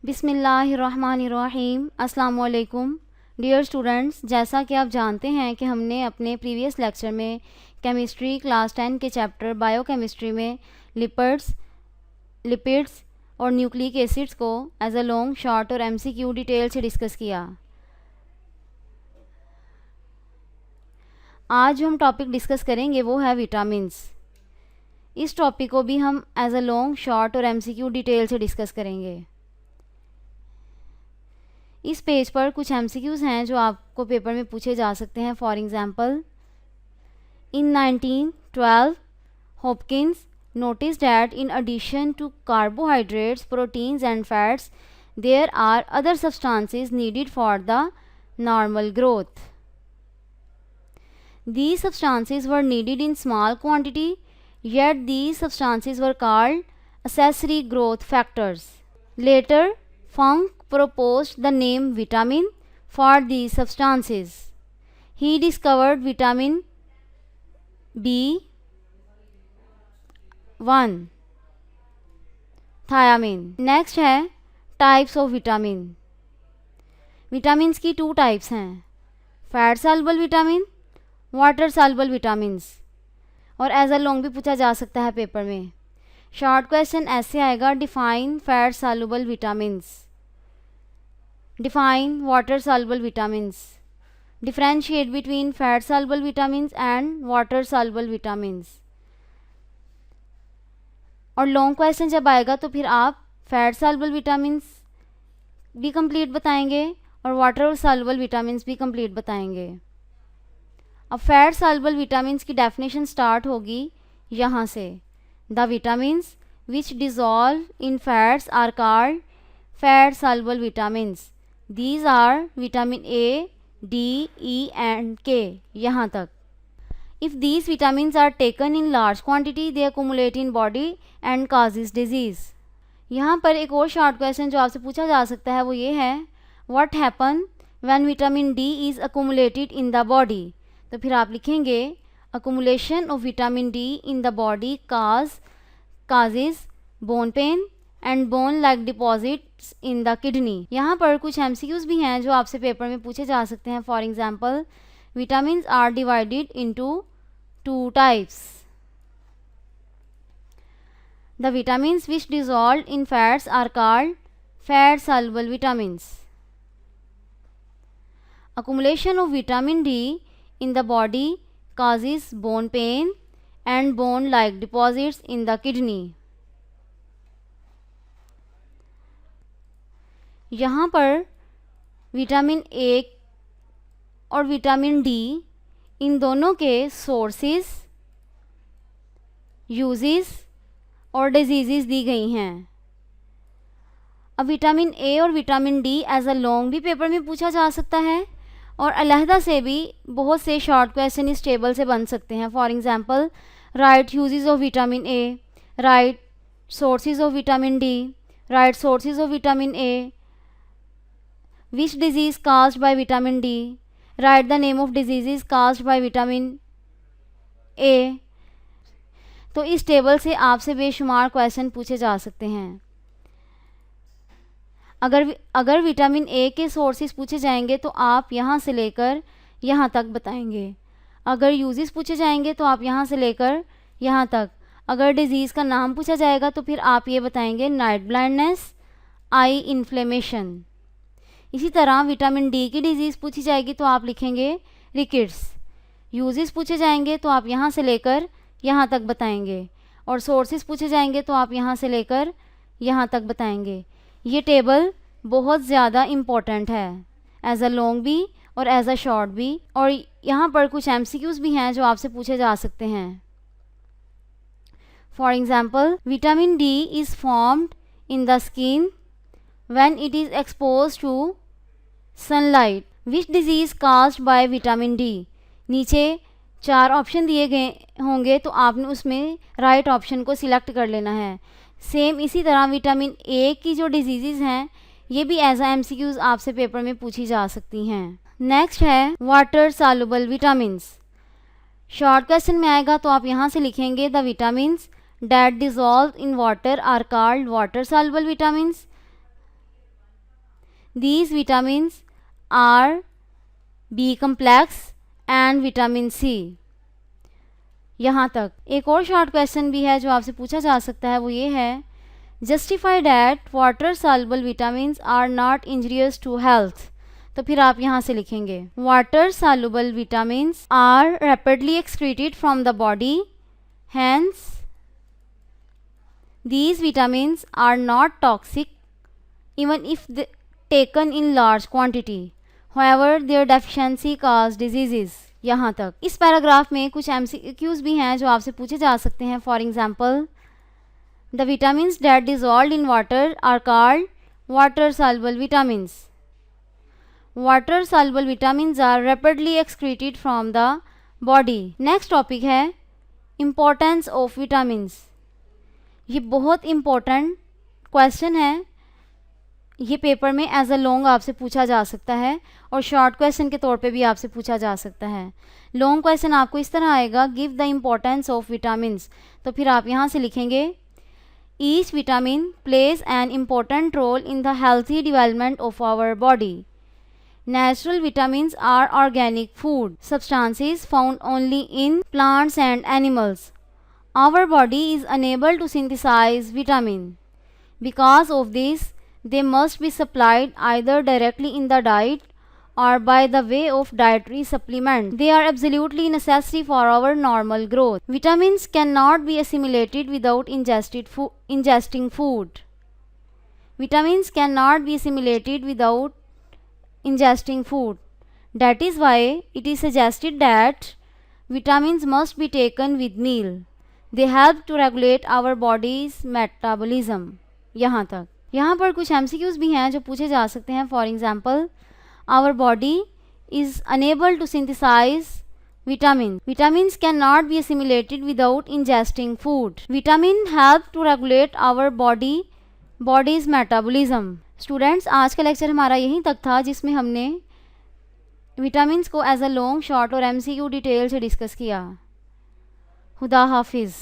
बिस्मिल्लाहिर्रहमानिर्रहीम। अस्सलाम वालेकुम डियर स्टूडेंट्स, जैसा कि आप जानते हैं कि हमने अपने प्रीवियस लेक्चर में केमिस्ट्री क्लास 10 के चैप्टर बायोकेमिस्ट्री में लिपिड्स और न्यूक्लिक एसिड्स को एज अ लॉन्ग, शॉर्ट और एमसीक्यू डिटेल से डिस्कस किया। आज जो हम टॉपिक डिस्कस करेंगे वो है विटामिन्स। इस टॉपिक को भी हम एज अ लॉन्ग, शॉर्ट और एमसीक्यू डिटेल से डिस्कस करेंगे। इस पेज पर कुछ एमसीक्यूज हैं जो आपको पेपर में पूछे जा सकते हैं। For example, in 1912 Hopkins noticed that in addition to carbohydrates, proteins and fats, there are other substances needed for the normal growth. These substances were needed in small quantity, yet these substances were called accessory growth factors. Later, Funk proposed the name vitamin for these substances. He discovered vitamin B1, thiamine. Next है types of vitamin. Vitamins की 2 types हैं, fat soluble vitamin, water soluble vitamins. और as a long भी पूछा जा सकता है paper में। शॉर्ट क्वेश्चन ऐसे आएगा, define fat soluble vitamins, define water soluble vitamins, differentiate between fat soluble vitamins and water soluble vitamins. और लॉन्ग क्वेश्चन जब आएगा तो फिर आप फैट सॉल्युबल विटामिन्स भी कंप्लीट बताएंगे और वाटर सॉल्युबल विटामिन्स भी कंप्लीट बताएंगे। अब फैट सॉल्युबल विटामिन्स की डेफिनेशन स्टार्ट होगी यहाँ से। The vitamins which dissolve in fats are called fat soluble vitamins. These are vitamin A, D, E and के, यहाँ तक। If these vitamins are taken in large quantity, they accumulate in body and causes disease. यहाँ पर एक और short question जो आपसे पूछा जा सकता है वो ये है, What happen when vitamin D is accumulated in the body? तो फिर आप लिखेंगे accumulation of vitamin D in the body causes bone pain and bone like deposits in the kidney. यहाँ पर कुछ MCQs भी हैं जो आपसे पेपर में पूछे जा सकते हैं। For example, vitamins are divided into 2 types. The vitamins which dissolve in fats are called fat soluble vitamins. Accumulation of vitamin D in the body causes bone pain and bone like deposits in the kidney. यहाँ पर vitamin A और vitamin D इन दोनों के sources, uses और diseases दी गई हैं। अब विटामिन ए और vitamin D as a long भी पेपर में पूछा जा सकता है और अलहदा से भी बहुत से शॉर्ट क्वेश्चन इस टेबल से बन सकते हैं। For example, right uses of vitamin A, right sources of vitamin D, right sources of vitamin A, which disease caused by vitamin D, write the name of diseases caused by vitamin A। तो इस table से आपसे बेशुमार question पूछे जा सकते हैं। अगर विटामिन ए के सोर्सेज पूछे जाएंगे तो आप यहाँ से लेकर यहाँ तक बताएंगे। अगर यूजेस पूछे जाएंगे तो आप यहाँ से लेकर यहाँ तक। अगर डिजीज़ का नाम पूछा जाएगा तो फिर आप ये बताएंगे, नाइट ब्लाइंडनेस, आई इन्फ्लेमेशन। इसी तरह विटामिन डी की डिजीज़ पूछी जाएगी तो आप लिखेंगे रिकेट्स। यूजेस पूछे जाएंगे तो आप यहाँ से लेकर यहाँ तक बताएंगे और सोर्सेज पूछे जाएंगे तो आप यहाँ से लेकर यहाँ तक बताएंगे। ये टेबल बहुत ज़्यादा इम्पोर्टेंट है, एज अ लॉन्ग भी और एज अ शॉर्ट भी। और यहाँ पर कुछ एमसीक्यूज भी हैं जो आपसे पूछे जा सकते हैं। For example, vitamin D is formed in the skin when it is exposed to sunlight. Which disease caused by vitamin D? नीचे 4 ऑप्शन दिए गए होंगे तो आपने उसमें राइट ऑप्शन को सिलेक्ट कर लेना है। सेम इसी तरह विटामिन ए की जो डिजीज़ हैं ये भी एज आ MCQs आपसे पेपर में पूछी जा सकती हैं। नेक्स्ट है water soluble vitamins. Short question में आएगा तो आप यहाँ से लिखेंगे, the vitamins that dissolve in water are called water soluble vitamins. These vitamins are B complex and vitamin C. यहाँ तक एक और शॉर्ट क्वेश्चन भी है जो आपसे पूछा जा सकता है, वो ये है justify that water soluble vitamins are not injurious to health. तो फिर आप यहाँ से लिखेंगे water soluble vitamins are rapidly excreted from the body, hence these vitamins are not toxic even if taken in large quantity. However, their deficiency cause diseases. यहाँ तक इस paragraph में कुछ MCQs भी हैं जो आपसे पूछे जा सकते हैं. For example, the vitamins that dissolved in water are called water soluble vitamins. Water soluble vitamins are rapidly excreted from the body. Next topic है importance of vitamins. ये बहुत इम्पोर्टेंट क्वेश्चन है. ये पेपर में एज अ लॉन्ग आपसे पूछा जा सकता है और शॉर्ट क्वेश्चन के तौर पे भी आपसे पूछा जा सकता है. लॉन्ग क्वेश्चन आपको इस तरह आएगा, give the importance of vitamins. तो फिर आप यहाँ से लिखेंगे each vitamin plays an important role in the healthy development of our body. Natural vitamins are organic food substances found only in plants and animals. Our body is unable to synthesize vitamin. Because of this, they must be supplied either directly in the diet or by the way of dietary supplement. They are absolutely necessary for our normal growth. Vitamins cannot be assimilated without ingesting food. Vitamins cannot be assimilated without ingesting food. That is why it is suggested that vitamins must be taken with meal. They help to regulate our body's metabolism. यहाँ तक. यहाँ पर कुछ MCQs भी हैं जो पूछे जा सकते हैं. For example, our body is unable to synthesize vitamin. Vitamins cannot be assimilated without ingesting food. Vitamin help to regulate our body's metabolism. Students, आज का लेक्चर हमारा यहीं तक था जिसमें हमने विटामिन्स को एज अ लॉन्ग, शॉर्ट और MCQ डिटेल से डिस्कस किया. खुदा हाफिज़.